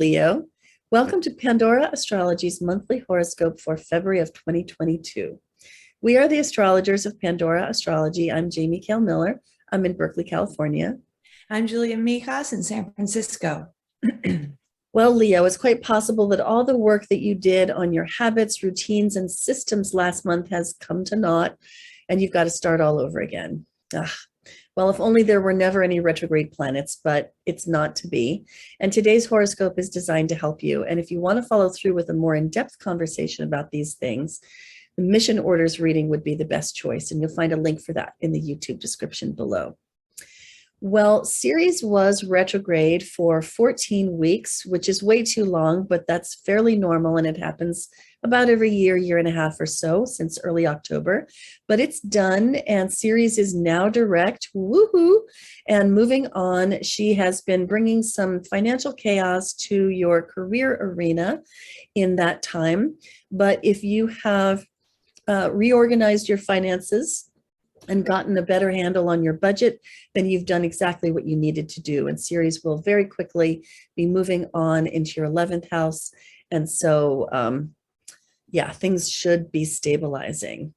Leo. Welcome to Pandora Astrology's monthly horoscope for February of 2022. We are the astrologers of Pandora Astrology. I'm Jamie Kale Miller. I'm in Berkeley, California. I'm Julia Mijas in San Francisco. Well, Leo, it's quite possible that all the work that you did on your habits, routines, and systems last month has come to naught, and you've got to start all over again. Well, if only there were never any retrograde planets, but it's not to be. And today's horoscope is designed to help you. And if you want to follow through with a more in-depth conversation about these things, the mission orders reading would be the best choice. And you'll find a link for that in the YouTube description below. Well, Ceres was retrograde for 14 weeks, which is way too long, but that's fairly normal. And it happens about every year and a half or so since early October, but it's done. And Ceres is now direct, woohoo. And moving on, she has been bringing some financial chaos to your career arena in that time. But if you have reorganized your finances and gotten a better handle on your budget, then you've done exactly what you needed to do. And Ceres will very quickly be moving on into your 11th house. And so, yeah, things should be stabilizing.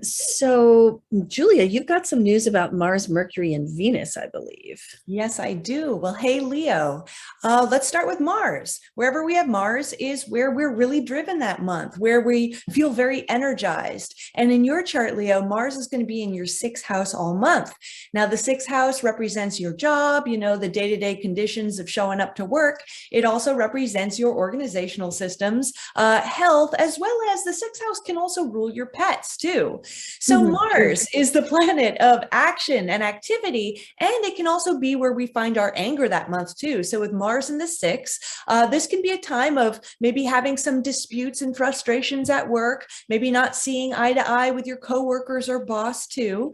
So Julia, you've got some news about Mars, Mercury, and Venus, I believe. Yes, I do. Well, hey, Leo, let's start with Mars. Wherever we have Mars is where we're really driven that month, where we feel very energized. And in your chart, Leo, Mars is going to be in your 6th house all month. Now, the 6th house represents your job, you know, the day-to-day conditions of showing up to work. It also represents your organizational systems, health, as well as the 6th house can also rule your pets too. So Mars is the planet of action and activity, and it can also be where we find our anger that month too. So with Mars in the 6th, this can be a time of maybe having some disputes and frustrations at work, maybe not seeing eye to eye with your coworkers or boss too,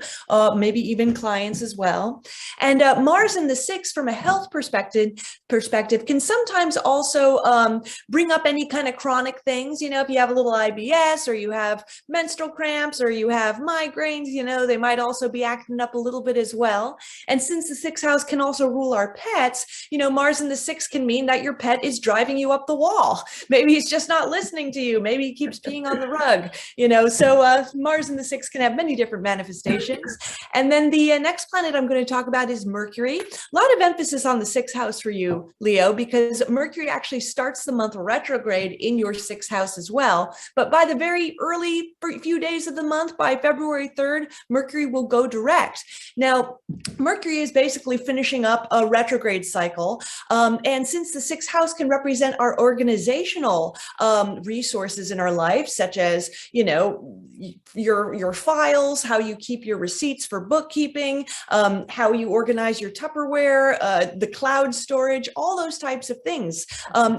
maybe even clients as well. And Mars in the 6th, from a health perspective can sometimes also bring up any kind of chronic things. You know, if you have a little IBS or you have menstrual cramps or you have migraines, you know, they might also be acting up a little bit as well. And since the 6th house can also rule our pets, you know, Mars in the 6th can mean that your pet is driving you up the wall. Maybe he's just not listening to you. Maybe he keeps peeing on the rug, you know. So Mars in the 6th can have many different manifestations. And then the next planet I'm going to talk about is Mercury. A lot of emphasis on the 6th house for you, Leo, because Mercury actually starts the month retrograde in your 6th house as well. But by the very early few days of the month, by February 3rd, Mercury will go direct. Now, Mercury is basically finishing up a retrograde cycle. And since the 6th house can represent our organizational resources in our life, such as, you know, your files, how you keep your receipts for bookkeeping, how you organize your Tupperware, the cloud storage, all those types of things.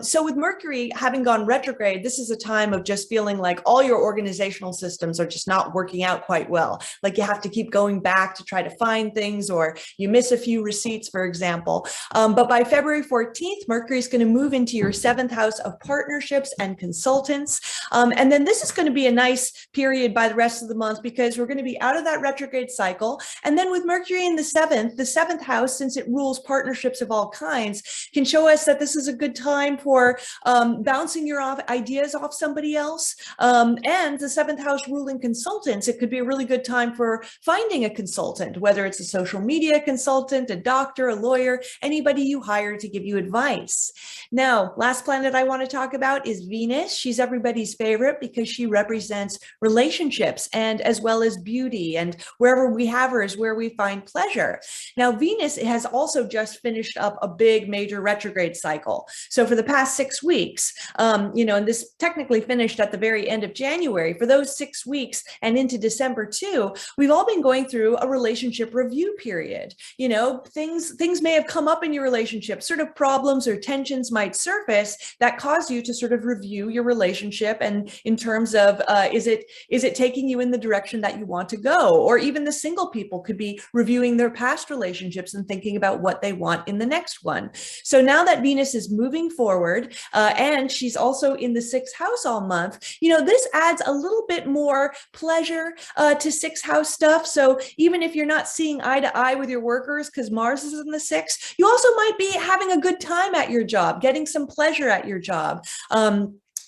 So with Mercury having gone retrograde, this is a time of just feeling like all your organizational systems are just not working out quite well. Like you have to keep going back to try to find things, or you miss a few receipts, for example. But by February 14th, Mercury is going to move into your 7th house of partnerships and consultants. And then this is going to be a nice period by the rest of the month because we're going to be out of that retrograde cycle. And then with Mercury in the 7th house, since it rules partnerships of all kinds, can show us that this is a good time for bouncing your ideas off somebody else. And the 7th house ruling consultants, it could be a really good time for finding a consultant, whether it's a social media consultant, a doctor, a lawyer, anybody you hire to give you advice. Now, last planet I want to talk about is Venus. She's everybody's favorite because she represents relationships and as well as beauty, and wherever we have her is where we find pleasure. Now, Venus has also just finished up a big major retrograde cycle. So for the past 6 weeks, you know, and this technically finished at the very end of January, for those 6 weeks and into December too, we've all been going through a relationship review period. You know, things may have come up in your relationship, sort of problems or tensions might surface that cause you to sort of review your relationship. And in terms of, is it taking you in the direction that you want to go? Or even the single people could be reviewing their past relationships and thinking about what they want in the next one. So now that Venus is moving forward, and she's also in the 6th house all month, you know, this adds a little bit more more pleasure to sixth house stuff. So even if you're not seeing eye to eye with your workers because Mars is in the sixth, you also might be having a good time at your job, getting some pleasure at your job.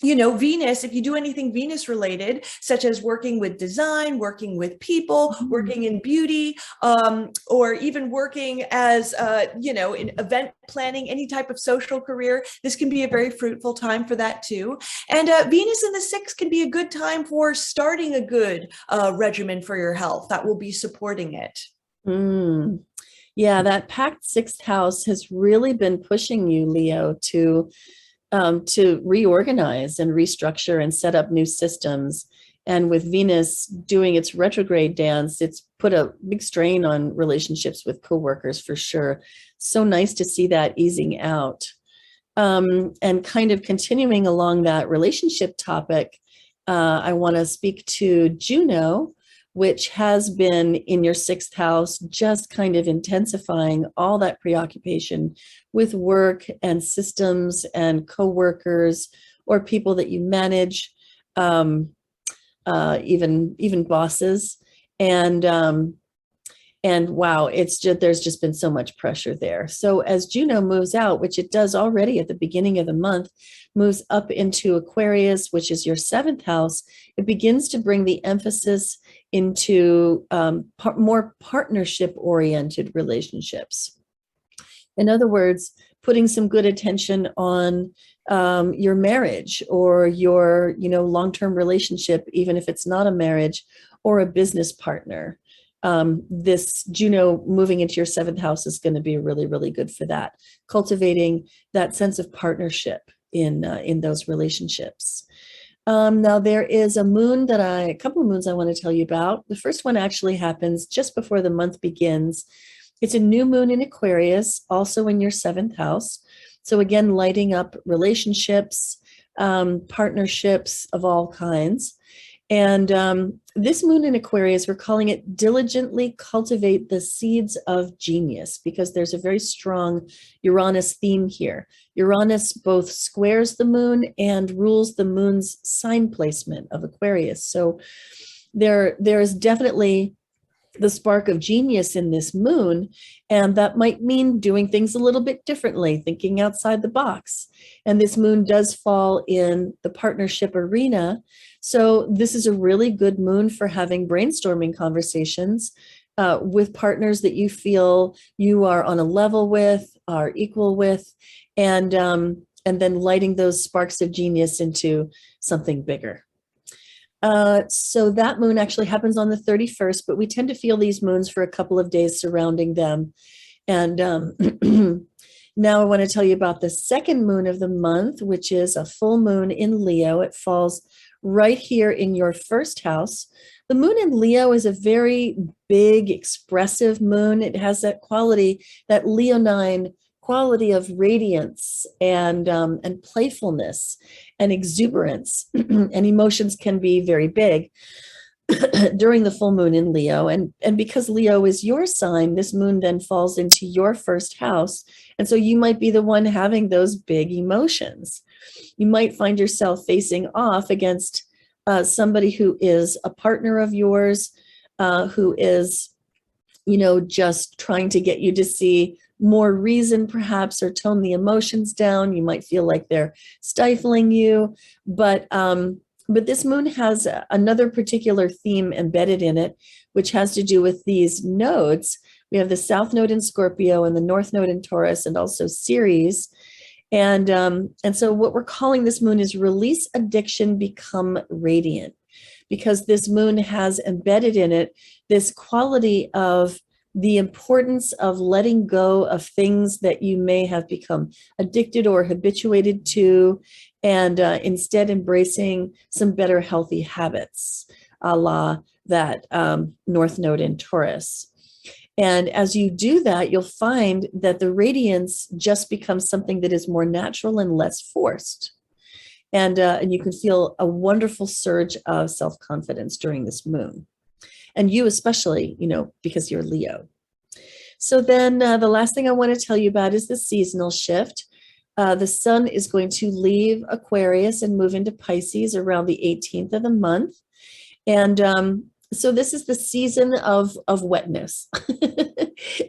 Venus, if you do anything Venus related, such as working with design, working with people, working in beauty, or even working as, in event planning, any type of social career, this can be a very fruitful time for that too. And Venus in the sixth can be a good time for starting a good regimen for your health that will be supporting it. Yeah, that packed sixth house has really been pushing you, Leo, to reorganize and restructure and set up new systems. And with Venus doing its retrograde dance, it's put a big strain on relationships with coworkers for sure. So nice to see that easing out. And kind of continuing along that relationship topic, I want to speak to Juno, which has been in your sixth house, just kind of intensifying all that preoccupation with work and systems and coworkers or people that you manage, even bosses. And wow, there's just been so much pressure there. So as Juno moves out, which it does already at the beginning of the month, moves up into Aquarius, which is your seventh house, it begins to bring the emphasis into more partnership-oriented relationships. In other words, putting some good attention on your marriage or your, long-term relationship, even if it's not a marriage or a business partner. This Juno moving into your seventh house is going to be really, really good for that, cultivating that sense of partnership in those relationships. Now there is a couple of moons I want to tell you about. The first one actually happens just before the month begins. It's a new moon in Aquarius, also in your seventh house. So again, lighting up relationships, partnerships of all kinds. And this moon in Aquarius, we're calling it diligently cultivate the seeds of genius, because there's a very strong Uranus theme here. Uranus both squares the moon and rules the moon's sign placement of Aquarius. So there is definitely the spark of genius in this moon, and that might mean doing things a little bit differently, thinking outside the box. And this moon does fall in the partnership arena. So this is a really good moon for having brainstorming conversations with partners that you feel you are on a level with, are equal with, and then lighting those sparks of genius into something bigger. So that moon actually happens on the 31st, but we tend to feel these moons for a couple of days surrounding them. And now I want to tell you about the second moon of the month, which is a full moon in Leo. It falls right here in your first house. The moon in Leo is a very big, expressive moon. It has that quality, that leonine quality of radiance and playfulness and exuberance, and emotions can be very big during the full moon in Leo. And because Leo is your sign, this moon then falls into your first house. And so you might be the one having those big emotions. You might find yourself facing off against somebody who is a partner of yours, who is, just trying to get you to see more reason perhaps, or tone the emotions down. You might feel like they're stifling you, but this moon has another particular theme embedded in it, which has to do with these nodes. We have the South Node in Scorpio and the North Node in Taurus, and also Ceres. And so what we're calling this moon is release addiction, become radiant, because this moon has embedded in it this quality of the importance of letting go of things that you may have become addicted or habituated to, and instead embracing some better healthy habits, a la that North Node in Taurus. And as you do that, you'll find that the radiance just becomes something that is more natural and less forced. And you can feel a wonderful surge of self-confidence during this moon. And you especially, because you're Leo. So then the last thing I want to tell you about is the seasonal shift. The sun is going to leave Aquarius and move into Pisces around the 18th of the month. And so this is the season of wetness.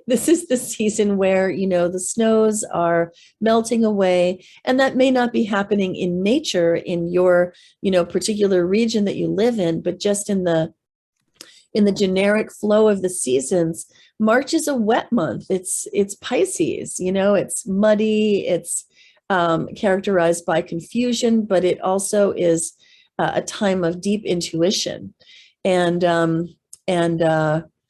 This is the season where, the snows are melting away, and that may not be happening in nature in your, particular region that you live in, but just in the generic flow of the seasons. March is a wet month. It's Pisces, it's muddy, it's characterized by confusion, but it also is a time of deep intuition and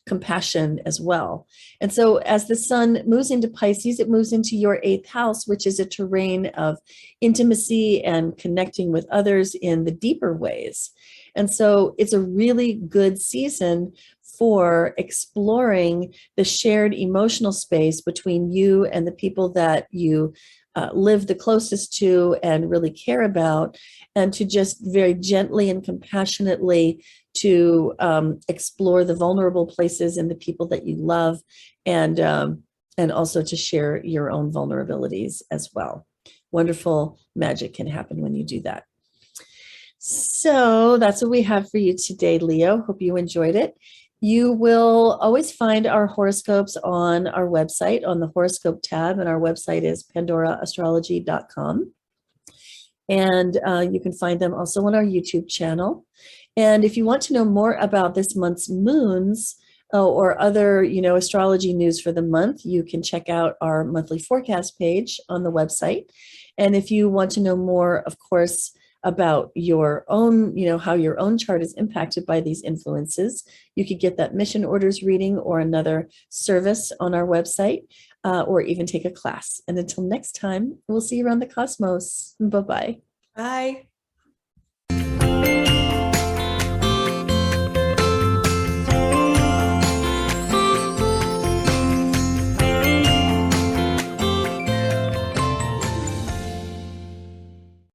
compassion as well. And so as the sun moves into Pisces, it moves into your 8th house, which is a terrain of intimacy and connecting with others in the deeper ways. And so it's a really good season for exploring the shared emotional space between you and the people that you live the closest to and really care about, and to just very gently and compassionately to explore the vulnerable places in the people that you love, and also to share your own vulnerabilities as well. Wonderful magic can happen when you do that. So that's what we have for you today, Leo. Hope you enjoyed it. You will always find our horoscopes on our website, on the horoscope tab, and our website is pandoraastrology.com. And you can find them also on our YouTube channel. And if you want to know more about this month's moons or other, astrology news for the month, you can check out our monthly forecast page on the website. And if you want to know more, of course, about your own, how your own chart is impacted by these influences, you could get that mission orders reading or another service on our website, or even take a class. And until next time, we'll see you around the cosmos. Bye-bye. Bye.